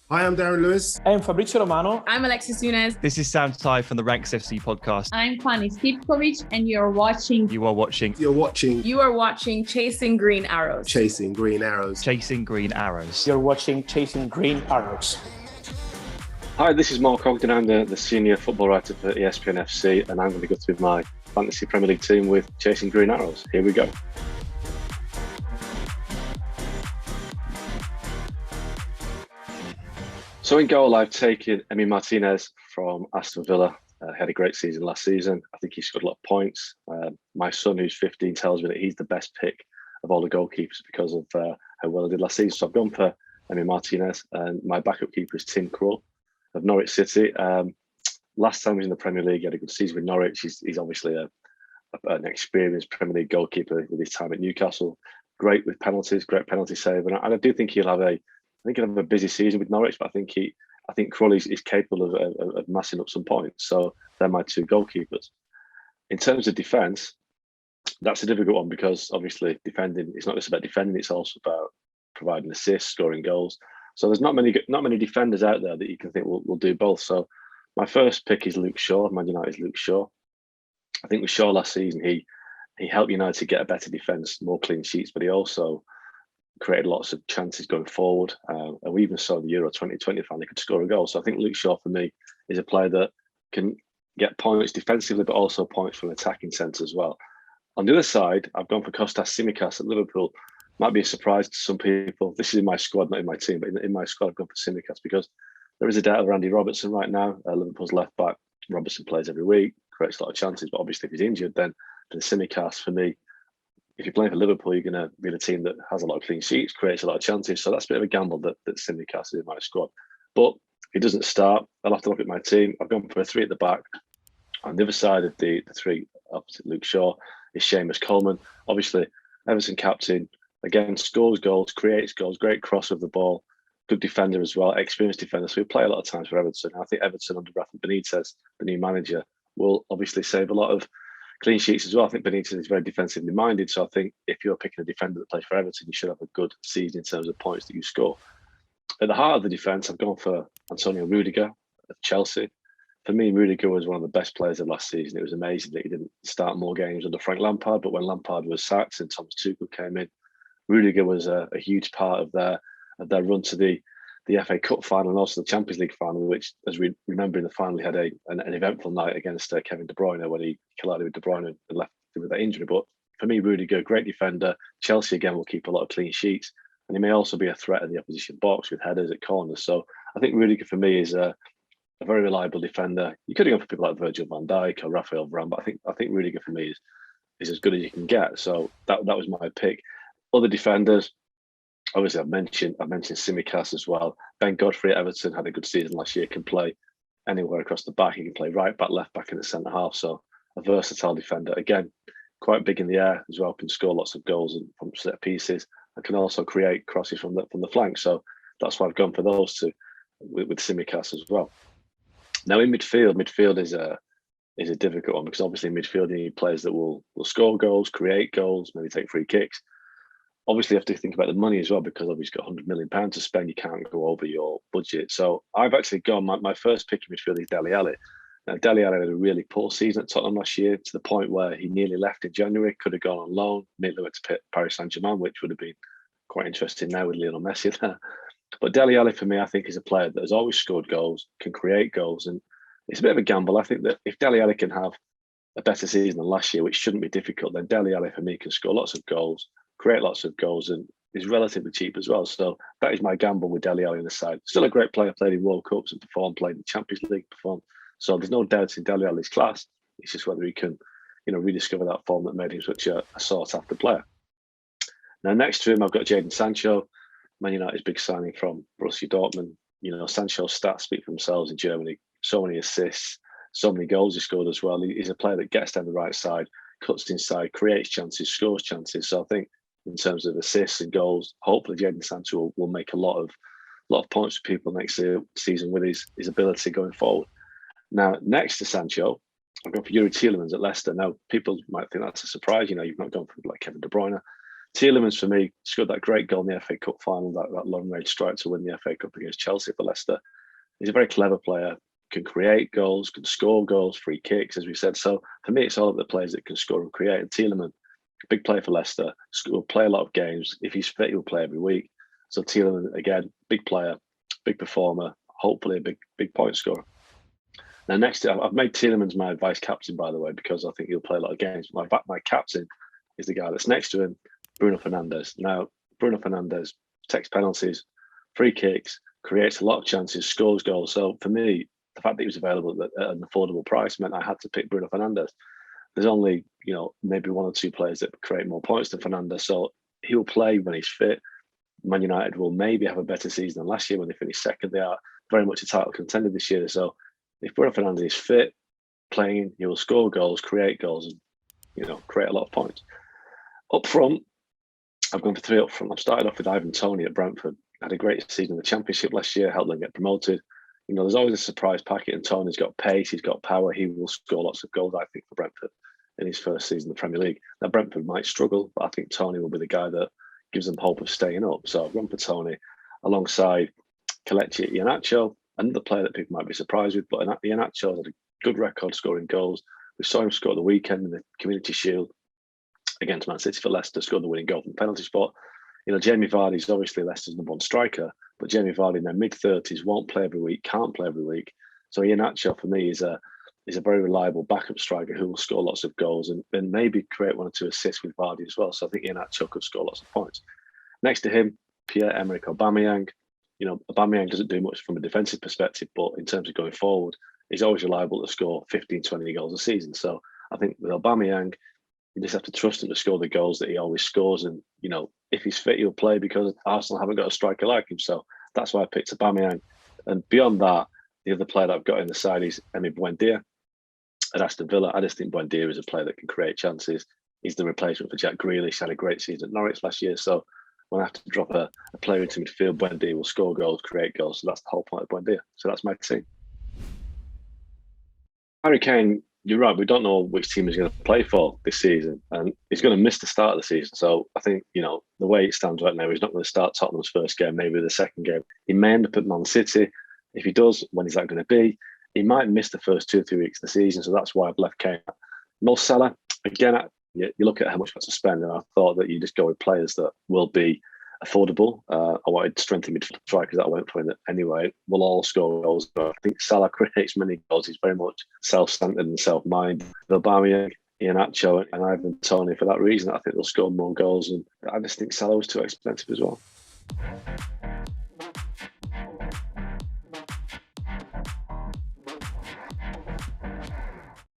Hi, I'm Darren Lewis. I'm Fabrizio Romano. I'm Alexis Nunes. This is Sam Tai from the Ranks FC podcast. I'm Fanny Stipkovic, and you are watching Chasing Green Arrows. Chasing Green Arrows. Chasing Green Arrows. You're watching Chasing Green Arrows. Hi, this is Mark Ogden. I'm the senior football writer for ESPN FC, and I'm going to go through my fantasy Premier League team with Chasing Green Arrows. Here we go. So in goal, I've taken Emi Martinez from Aston Villa. Had a great season last season. I think he scored a lot of points. My son, who's 15, tells me that he's the best pick of all the goalkeepers because of how well he did last season. So I've gone for Emi Martinez, and my backup keeper is Tim Krul of Norwich City. Last time he was in the Premier League, he had a good season with Norwich. He's obviously an experienced Premier League goalkeeper with his time at Newcastle. Great with penalties, great penalty save, and I do think he'll have a busy season with Norwich, but I think Krul is capable of massing up some points. So they're my two goalkeepers. In terms of defence, that's a difficult one because obviously defending, it's not just about defending, it's also about providing assists, scoring goals. So there's not many defenders out there that you can think will do both. So my first pick is Luke Shaw, Man United's Luke Shaw. I think with Shaw last season, he helped United get a better defence, more clean sheets, but he also created lots of chances going forward. And we even saw the Euro 2020 final, he could score a goal. So I think Luke Shaw, for me, is a player that can get points defensively, but also points from attacking sense as well. On the other side, I've gone for Kostas Tsimikas at Liverpool. Might be a surprise to some people. This is in my squad, not in my team, but in my squad, I've gone for Tsimikas because there is a doubt of Andy Robertson right now. Liverpool's left back. Robertson plays every week, creates a lot of chances, but obviously if he's injured, then Tsimikas, for me, if you're playing for Liverpool, you're going to be a team that has a lot of clean sheets, creates a lot of chances. So that's a bit of a gamble that Tsimikas is in my squad. But if he doesn't start, I'll have to look at my team. I've gone for a three at the back. On the other side of the three, opposite Luke Shaw, is Seamus Coleman. Obviously, Everton captain, again, scores goals, creates goals, great cross of the ball, good defender as well, experienced defender. So we play a lot of times for Everton. I think Everton under Rafa Benitez, the new manager, will obviously save a lot of clean sheets as well. I think Benitez is very defensively minded. So I think if you're picking a defender that plays for Everton, you should have a good season in terms of points that you score. At the heart of the defence, I've gone for Antonio Rudiger of Chelsea. For me, Rudiger was one of the best players of last season. It was amazing that he didn't start more games under Frank Lampard, but when Lampard was sacked and Thomas Tuchel came in, Rudiger was a huge part of their run to the FA Cup final and also the Champions League final, which, as we remember in the final, he had an eventful night against Kevin De Bruyne when he collided with De Bruyne and left with that injury. But for me, Rudiger, great defender. Chelsea, again, will keep a lot of clean sheets. And he may also be a threat in the opposition box with headers at corners. So I think Rudiger, for me, is a very reliable defender. You could have gone for people like Virgil van Dijk or Rafael Varane, but I think Rudiger, for me, is as good as you can get. So that was my pick. Other defenders, obviously, I've mentioned Tsimikas as well. Ben Godfrey at Everton had a good season last year. Can play anywhere across the back. He can play right back, left back, and at centre half. So a versatile defender. Again, quite big in the air as well. Can score lots of goals and from set pieces, and can also create crosses from the flank. So that's why I've gone for those two with Tsimikas as well. Now in midfield is a difficult one because obviously in midfield you need players that will score goals, create goals, maybe take free kicks. Obviously, you have to think about the money as well because obviously you've got £100 million to spend. You can't go over your budget. So I've actually gone, my first pick in midfield is Dele Alli. Now, Dele Alli had a really poor season at Tottenham last year to the point where he nearly left in January, could have gone on loan, nearly went to Paris Saint-Germain, which would have been quite interesting now with Lionel Messi there. But Dele Alli, for me, I think is a player that has always scored goals, can create goals. And it's a bit of a gamble. I think that if Dele Alli can have a better season than last year, which shouldn't be difficult, then Dele Alli, for me, can score lots of goals, create lots of goals, and is relatively cheap as well. So that is my gamble with Dele Alli on the side. Still a great player, played in World Cups and performed, played in the Champions League, performed. So there's no doubt in Dele Alli's class. It's just whether he can, rediscover that form that made him such a sought-after player. Now, next to him, I've got Jaden Sancho, Man United's big signing from Borussia Dortmund. Sancho's stats speak for themselves in Germany. So many assists, so many goals he scored as well. He's a player that gets down the right side, cuts inside, creates chances, scores chances. So I think in terms of assists and goals, hopefully Jaden Sancho will make a lot of points for people next season with his ability going forward. Now, next to Sancho, I've gone for Yuri Tielemans at Leicester. Now, people might think that's a surprise. You've not gone for like Kevin De Bruyne Tielemans, for me, scored that great goal in the FA Cup final, that long-range strike to win the FA Cup against Chelsea for Leicester. He's a very clever player, can create goals, can score goals, free kicks, as we said. So for me, it's all of the players that can score and create. And Tielemans, big player for Leicester, will play a lot of games. If he's fit, he'll play every week. So Tielemans, again, big player, big performer, hopefully a big point scorer. Now, next, I've made Tielemans my vice captain, by the way, because I think he'll play a lot of games. My captain is the guy that's next to him, Bruno Fernandez. Now, Bruno Fernandez takes penalties, free kicks, creates a lot of chances, scores goals. So for me, the fact that he was available at an affordable price meant I had to pick Bruno Fernandez. There's only, maybe one or two players that create more points than Fernandez. So he'll play when he's fit. Man United will maybe have a better season than last year when they finished second. They are very much a title contender this year. So if Bruno Fernandez is fit, playing, he will score goals, create goals, and create a lot of points. Up front, I've gone for three up front. I've started off with Ivan Toney at Brentford. Had a great season in the Championship last year, helped them get promoted. There's always a surprise packet, and Toney's got pace, he's got power. He will score lots of goals, I think, for Brentford in his first season in the Premier League. Now, Brentford might struggle, but I think Toney will be the guy that gives them hope of staying up. So I've gone for Toney alongside Kelechi Iheanacho, another player that people might be surprised with, but Iheanacho has had a good record scoring goals. We saw him score at the weekend in the Community Shield against Man City for Leicester, scored the winning goal from the penalty spot. Jamie Vardy's obviously Leicester's number one striker, but Jamie Vardy in their mid-30s won't play every week, can't play every week. So Iheanacho, for me, is a very reliable backup striker who will score lots of goals and maybe create one or two assists with Vardy as well. So I think Iheanacho could score lots of points. Next to him, Pierre-Emerick Aubameyang. Aubameyang doesn't do much from a defensive perspective, but in terms of going forward, he's always reliable to score 15, 20 goals a season. So I think with Aubameyang, you just have to trust him to score the goals that he always scores. And, if he's fit, he'll play because Arsenal haven't got a striker like him. So that's why I picked Aubameyang. And beyond that, the other player that I've got in the side is Emi Buendia at Aston Villa. I just think Buendia is a player that can create chances. He's the replacement for Jack Grealish. Had a great season at Norwich last year. So when I have to drop a player into midfield, Buendia will score goals, create goals. So that's the whole point of Buendia. So that's my team. Harry Kane, you're right. We don't know which team he's going to play for this season, and he's going to miss the start of the season. So I think, the way it stands right now, he's not going to start Tottenham's first game, maybe the second game. He may end up at Man City. If he does, when is that going to be? He might miss the first 2 or 3 weeks of the season. So that's why I've left Kane. Mo Salah, again, you look at how much to spend, and I thought that you just go with players that will be affordable. I wanted strength in midfield strikers that I went for anyway. Will all score goals. But I think Salah creates many goals. He's very much self-centered and self-minded. Aubameyang, Iheanacho, and Ivan Toney, for that reason, I think they'll score more goals. And I just think Salah was too expensive as well.